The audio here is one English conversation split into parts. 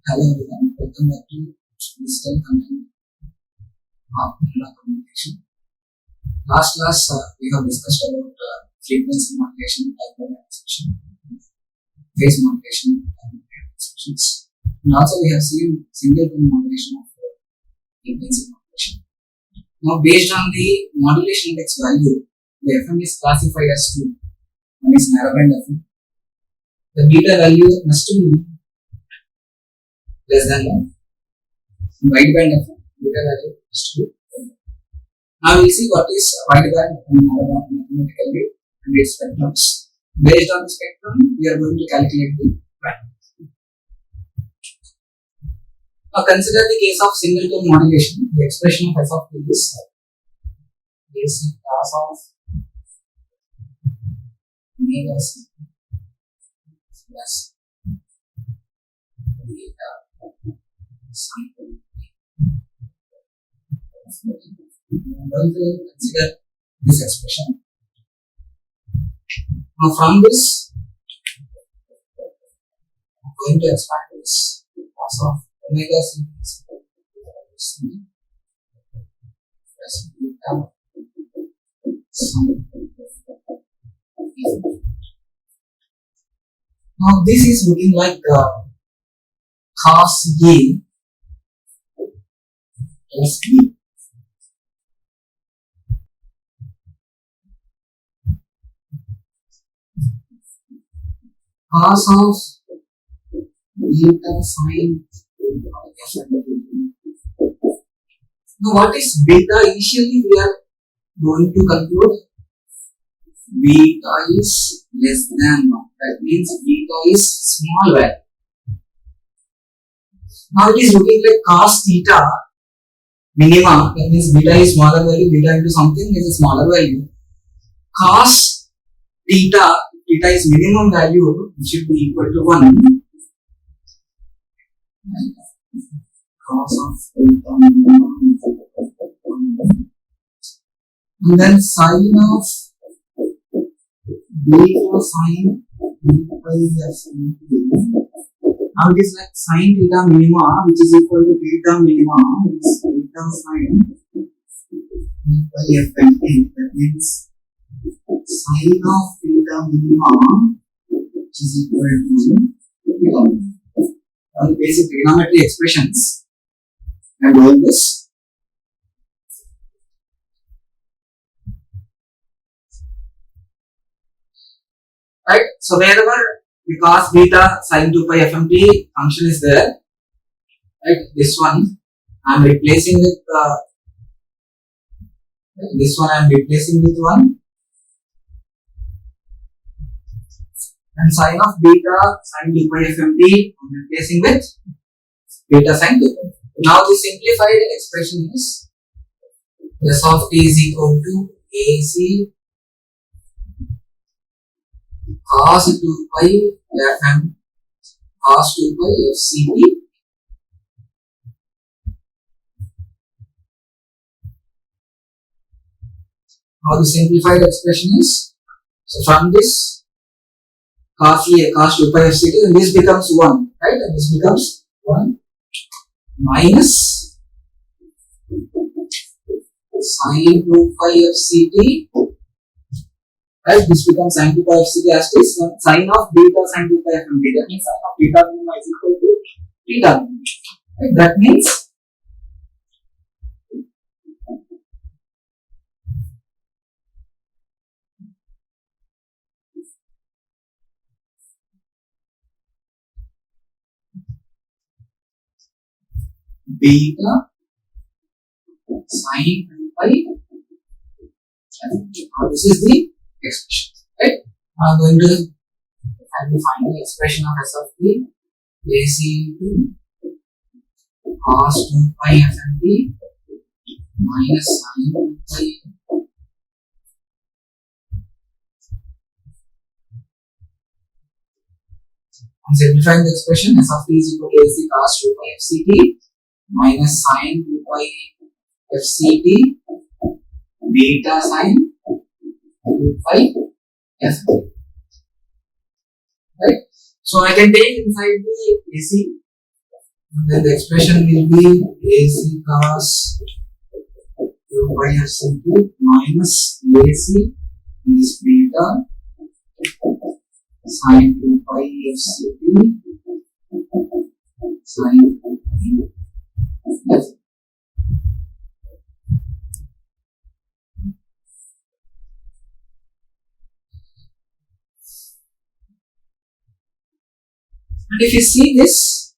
Hello everyone, welcome back to Digital Content Communication. Last class we have discussed about frequency modulation, type of expression, phase modulation, and expressions. And also we have seen single tone modulation of frequency modulation. Now based on the modulation index value, the FM is classified as two. One is narrowband FM. The beta value must be less than 1. Wideband FM, beta value must be 1. Now we will see what is wideband and narrowband mathematically and its spectrums. Based on the spectrum, we are going to calculate the band. Now consider the case of single tone modulation. The expression of S of t is AC cos of omega c plus beta sin. I'm going to consider this expression. Now from this, I'm going to expand this cos of omega c plus beta sin. Now this is looking like cos A plus B. Cos of beta sin. Now what is beta? Initially we are going to conclude beta is less than 1. That means beta is small value. Now it is looking like cos theta minima. That means beta is smaller value. Beta into something is a smaller value. Cos theta, theta is minimum value, which should be equal to 1. Cos of theta minimum is equal to 1. And then sin of beta sin now it is like sin theta minima, which is equal to beta minima, which is beta sin by FNT. That means sin of beta minima, which is equal to beta minima. Basic trigonometry expressions. I am doing this. Right, so wherever the cos beta sin 2 pi FMT function is there, right, this one I am replacing with this one I am replacing with 1, and sin of beta sin 2 pi FMT I am replacing with beta sin 2 pi. Now the simplified expression is S of t is equal to AC cos 2 pi FM cos 2 pi FCT now the simplified expression is, so from this cos 2 pi FCT, and this becomes 1, right, and this becomes 1 minus sin 2 pi FCT. Right, this becomes sin 2 pi FCT as it is sin of beta sin 2 pi FMT. That means sin of beta minima is equal to beta minima. Right, that means beta sin 2 pi FMT. Now this is the expression, right? I am going to find the final expression of S of t AC cos 2 pi FMT minus sin 2 pi. I am simplifying the expression. S of t is equal to AC cos 2 pi FCT minus sin 2 pi FCT beta sin 2 pi FMT. Right? So I can take inside the AC then the expression will be AC cos 2 pi FCT minus AC this beta sin 2 pi FCT sin 2 pi FCT. And if you see this,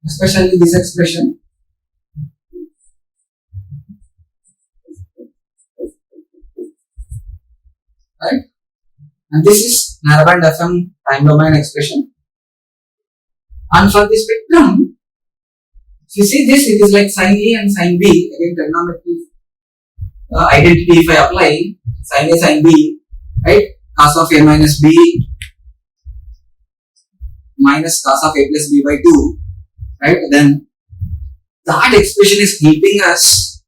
especially this expression, right? And this is narrowband FM time domain expression. And for the spectrum, if you see this, it is like sin A and sin B. Again, trigonometry identity if I apply sin A, sin B, right? Cos of A minus B minus cos of A plus B by 2, right? Then that expression is helping us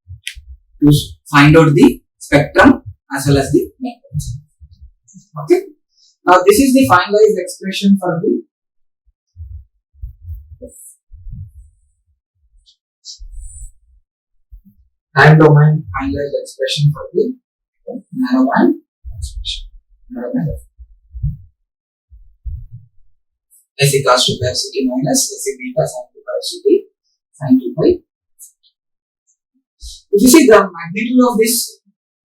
to find out the spectrum as well as the magnitude. Okay. Now this is the finalized expression for the time domain finalized expression for the narrowband expression. Narrowband AC cos 2 pi FCT minus AC beta sin 2 pi FCT sin 2 pi. If you see the magnitude of this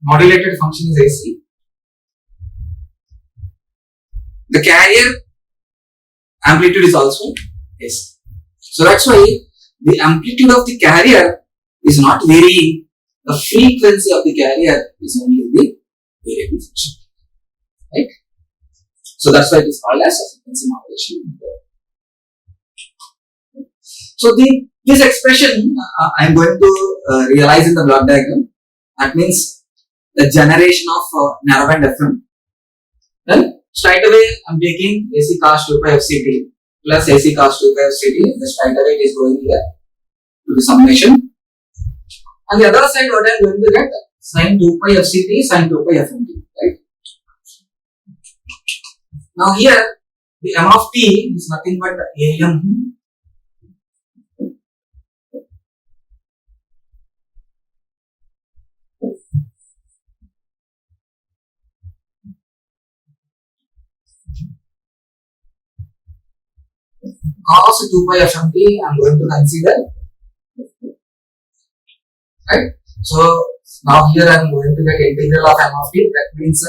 modulated function is AC, the carrier amplitude is also AC. So that's why the amplitude of the carrier is not varying, the frequency of the carrier is only the variable function, right? So that's why it is called as a frequency modulation. So this expression I am going to realize in the block diagram. That means the generation of narrowband FM. Then straight away I am taking AC cos 2 pi FCT plus AC cos 2 pi FCT. Then straight away it is going here to the summation. On the other side, what I am going to get sin 2 pi FCT sin 2 pi FMT, right? Now here the M of t is nothing but AM cos 2 pi FMT. I am going to consider, right? So now here I am going to get integral of M of t. That means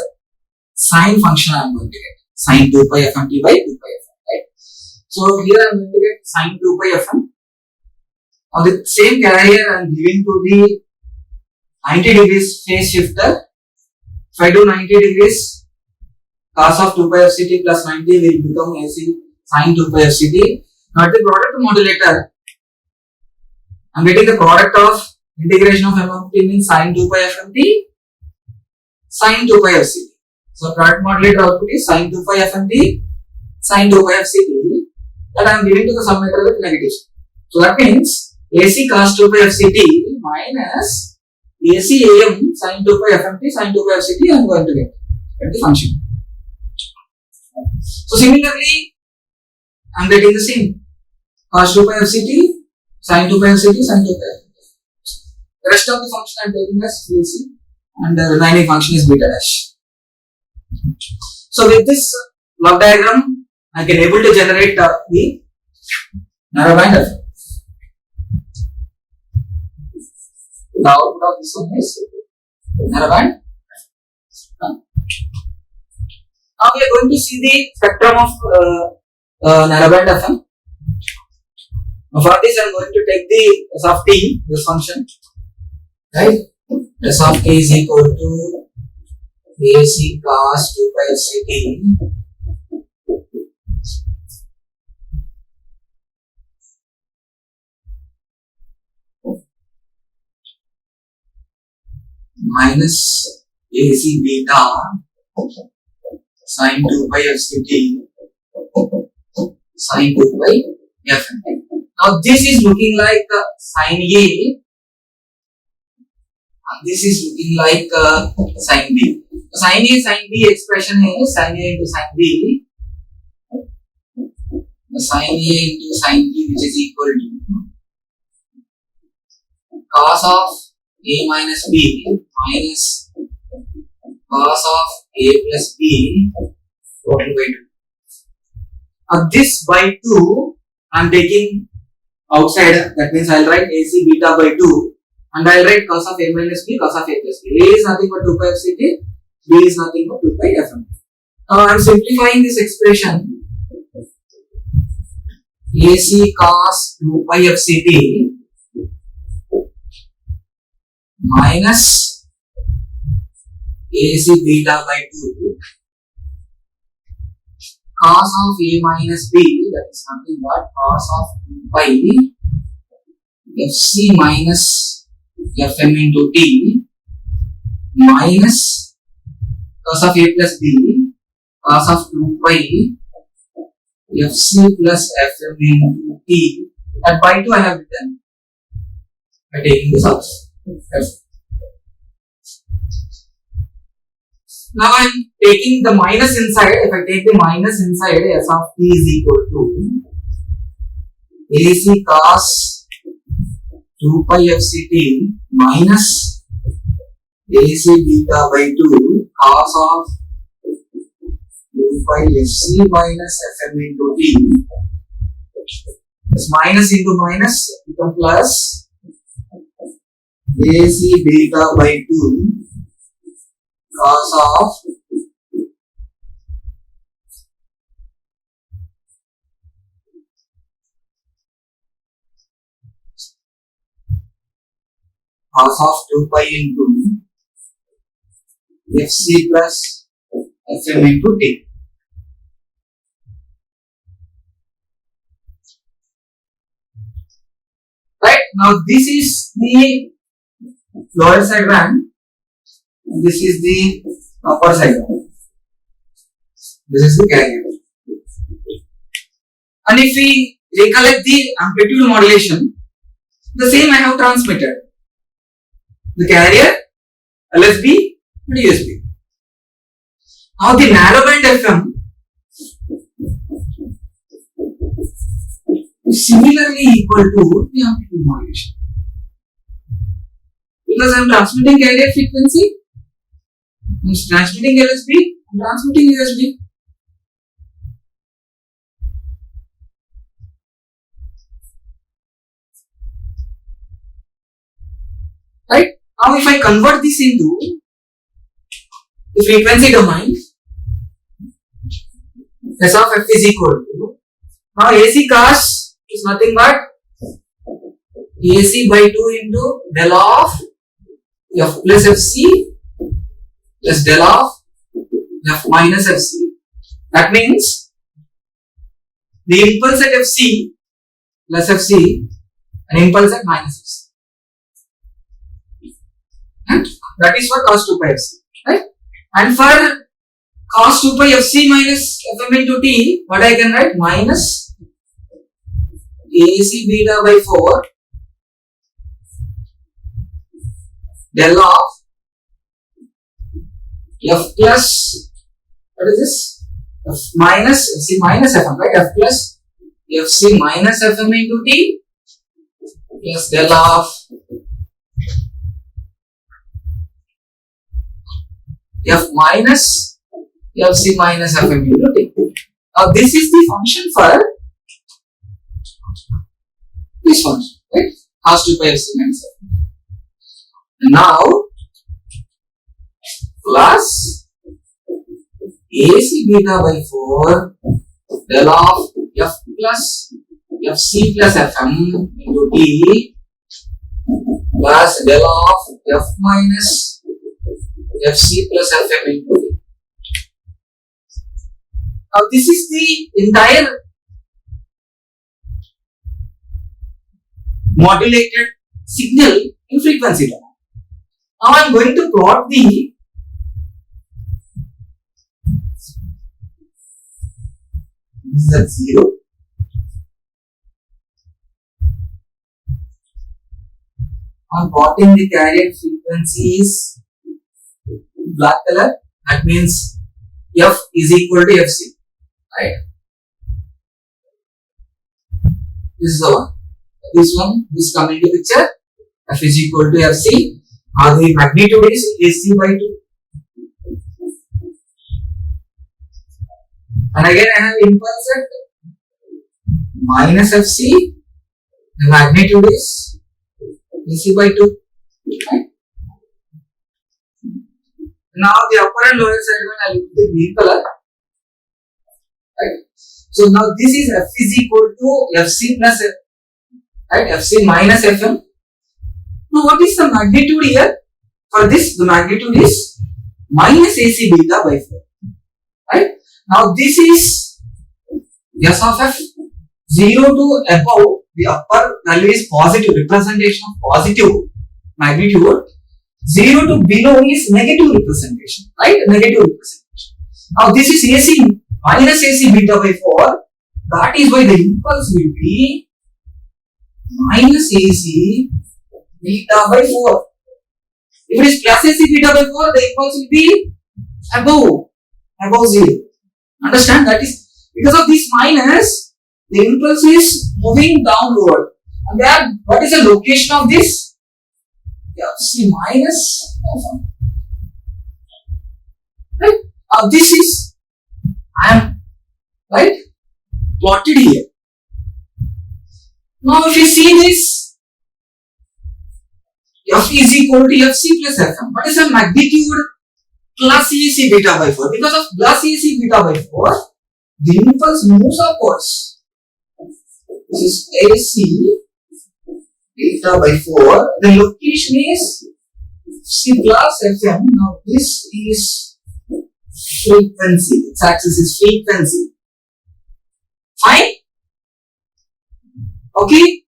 sine function I am going to get sin 2 pi FMT by 2 pi FM, right? So here I am going to get sin 2 pi FM. Now the same carrier I am giving to the 90 degrees phase shifter. If I do 90 degrees, cos of 2 pi FCT plus 90 will become AC sin 2 pi FCT. Now the product modulator, I am getting the product of integration of M of t means sin 2 pi FMT sin 2 pi FCT. So product modulator output is sin 2 pi FMT sin 2 pi FCT that I am giving to the summation with negative. So that means AC cos 2 pi FCT minus AC AM sin 2 pi FMT sin 2 pi FCT I am going to get the function. So similarly I am getting the same cos 2 pi FCT sin 2 pi FCT sin 2 pi FMT. The rest of the function I am taking as AC and the remaining function is beta dash. So with this block diagram, I can able to generate the narrowband FM. The output of this one is narrowband. Now we are going to see the spectrum of narrowband FM. For this, I am going to take the S of t, this function, right? S of t is equal to AC cos 2 pi FCT minus AC beta sin 2 pi FCT sin 2 pi FMT. Now this is looking like sin A and this is looking like sin B. Sin A sin B expression is sin A into sin B sin A into sin B, which is equal to cos of A minus B minus cos of A plus B total by 2. This by 2 I am taking outside, that means I will write AC beta by 2 and I will write cos of A minus B, cos of A plus B. A is nothing but 2 pi f ct, B is nothing but 2 pi fm. Now I am simplifying this expression. AC cos 2 pi f ct minus AC beta by 2 cos of A minus B, that is nothing but cos of 2 pi fc minus fm into t minus cos of A plus B cos of 2 pi fc plus fm into t, and by 2 I have written by taking this out. Now I am taking the minus inside. If I take the minus inside, s of t is equal to AC cos 2 pi fct minus AC beta by 2 cos of 2 pi fc minus fm into t. This minus into minus become plus AC beta by 2 cos of cos of 2 pi into fc plus fm into t. Right, now this is the lower side band, this is the upper side band, this is the carrier. And if we recollect the amplitude modulation, the same I have transmitted. The carrier, LSB and USB. Now the narrowband FM is similarly equal to the amplitude modulation. Because I am transmitting carrier frequency, I am transmitting LSB, I am transmitting USB. Right? Now if I convert this into the frequency domain, S of f is equal to, now AC cos is nothing but AC by 2 into del of f plus fc plus del of f minus fc. That means the impulse at fc plus fc and impulse at minus fc. And that is for cos 2 pi fc, right? And for cos 2 pi fc minus fm into t, what I can write? Minus AC beta by 4 del of f plus, what is this? F minus fc minus fm, right? F plus fc minus fm into t plus del of f minus fc minus fm into t. Now this is the function for this function, right? Cos 2 pi fc minus fm. Now plus AC beta by 4 del of f plus fc plus fm into t plus del of f minus fc plus fm into t. Now this is the entire modulated signal in frequency domain. Now I am going to plot the this is at 0. I am plotting the carrier frequencies black color. That means f is equal to fc, right? This is the one. This coming to picture. F is equal to Fc. The magnitude is AC by 2. And again I have impulse at minus Fc. The magnitude is AC by 2. Right? Now the upper and lower side one I will put the green color. Right? So now this is F is equal to Fc plus F. Right? Fc minus Fm. Now what is the magnitude here? For this the magnitude is minus AC beta by 4. Right? Now this is S of F 0 to above the upper value is positive, representation of positive magnitude. 0 to below is negative representation, right? Negative representation. Now this is AC minus AC beta by 4. That is why the impulse will be minus AC beta by 4. If it is plus AC beta by 4, the impulse will be above 0. Understand? That is because of this minus, the impulse is moving downward. And there, what is the location of this? Fc minus Fm. Right? This is I am right plotted here. Now, if you see this, F is equal to Fc plus Fm. What is the magnitude? Plus AC beta by 4. Because of plus AC beta by 4, the impulse moves upwards. This is AC beta by 4. The location is C plus Fm. Now this is frequency. Its axis is frequency. Fine? Okay?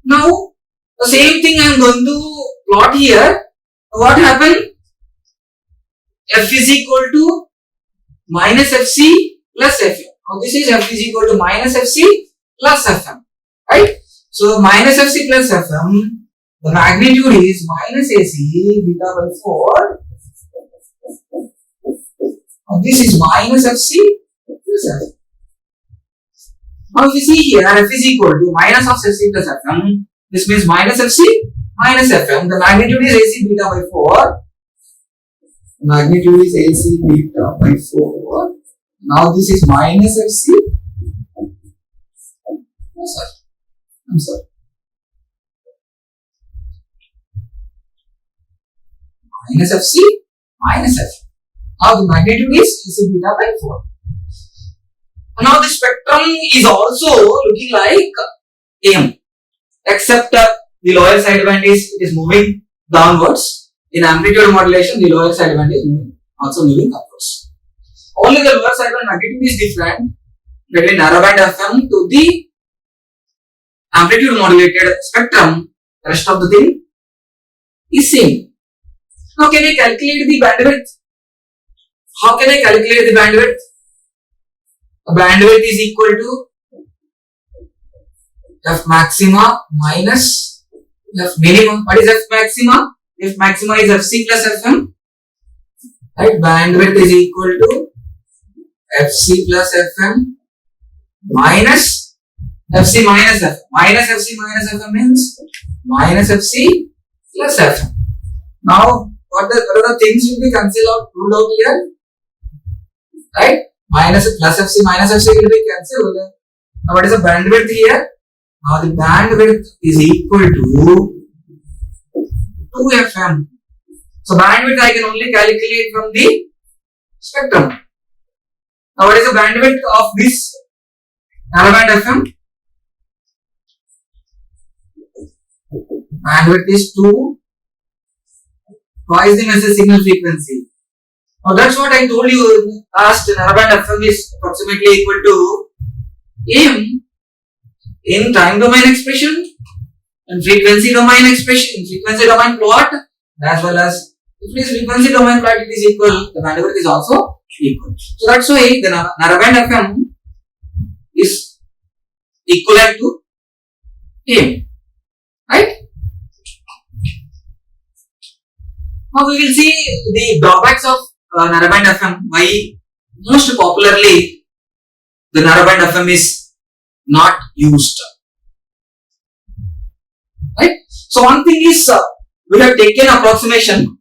Now the same thing I am going to plot here. What happened? F is equal to minus Fc plus Fm. Now this is F is equal to minus Fc plus Fm. Right? So minus Fc plus Fm, the magnitude is minus AC beta by 4. Now this is minus Fc plus Fm. Now if you see here, F is equal to minus of Fc plus Fm. This means minus Fc minus Fm. The magnitude is AC beta by 4. Magnitude is AC beta by 4. Now this is minus Fc. I'm sorry. Minus Fc minus F. Now the magnitude is AC beta by 4. Now the spectrum is also looking like AM, except the lower side band is moving downwards. In amplitude modulation, the lower side band is also moving upwards. Only the lower side band magnitude is different between narrowband FM to the amplitude modulated spectrum. The rest of the thing is same. Now can I calculate the bandwidth? How can I calculate the bandwidth? The bandwidth is equal to F maxima minus F minimum. What is F maxima? F maxima is Fc plus Fm. Right? Bandwidth is equal to Fc plus Fm minus Fc minus Fm. Minus Fc minus Fm means minus Fc plus Fm. Now, what are the things will be ruled out here? Right? Minus plus Fc minus Fc will be cancelled. Now, what is the bandwidth here? Now, the bandwidth is equal to 2Fm. So, bandwidth I can only calculate from the spectrum. Now, what is the bandwidth of this narrowband FM? Bandwidth is 2 twice the message signal frequency. Now, that's what I told you last. Narrowband FM is approximately equal to AM in time domain expression and frequency domain expression, frequency domain plot, as well as if it is frequency domain plot, it is equal, the bandwidth is also equal. So that's why the narrowband FM is equivalent to AM, right? Now we will see the drawbacks of narrowband FM. Why most popularly the narrowband FM is not used. Right? So one thing is we have taken approximation.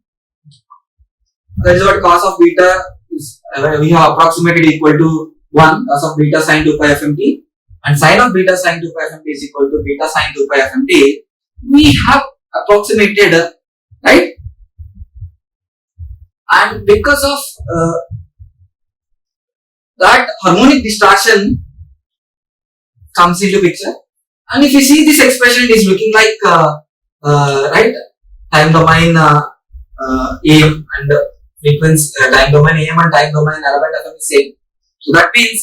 That is what cos of beta is. We have approximated equal to 1 cos of beta sin 2 pi fmt, and sin of beta sin 2 pi fmt is equal to beta sin 2 pi fmt. We have approximated, right? And because of that, harmonic distortion comes into picture. And if you see this expression, it is looking like right, time domain AM and frequency, time domain AM and time domain narrowband FM is same. So that means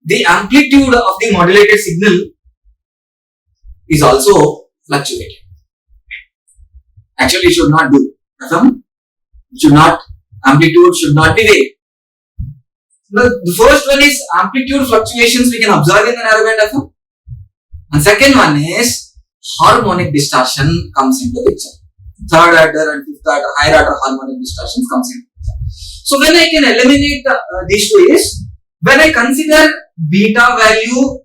the amplitude of the modulated signal is also fluctuating. Actually, it should not do. FM should not, amplitude should not be there. The first one is amplitude fluctuations we can observe in the narrowband FM. And second one is harmonic distortion comes into picture. Third order and fifth order, higher order harmonic distortions comes into picture. So when I can eliminate these two is, when I consider beta value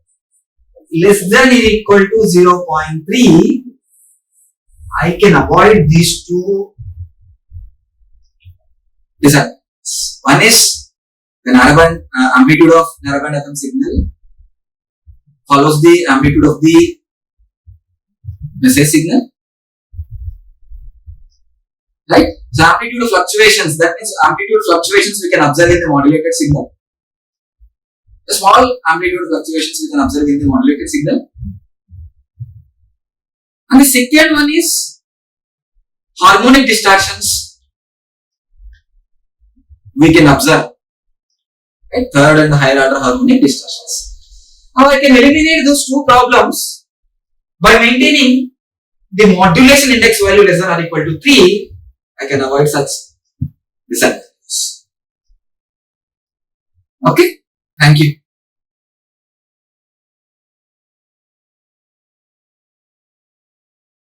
less than or equal to 0.3, I can avoid these two disadvantages. One is the narrowband amplitude of narrowband FM signal follows the amplitude of the message signal, right? So amplitude of fluctuations, that means amplitude fluctuations we can observe in the modulated signal. The small amplitude fluctuations we can observe in the modulated signal. And the second one is harmonic distortions we can observe, right? Third and higher order harmonic distortions. Now I can eliminate those two problems by maintaining the modulation index value less than or equal to 3. I can avoid such disadvantages. Okay, thank you.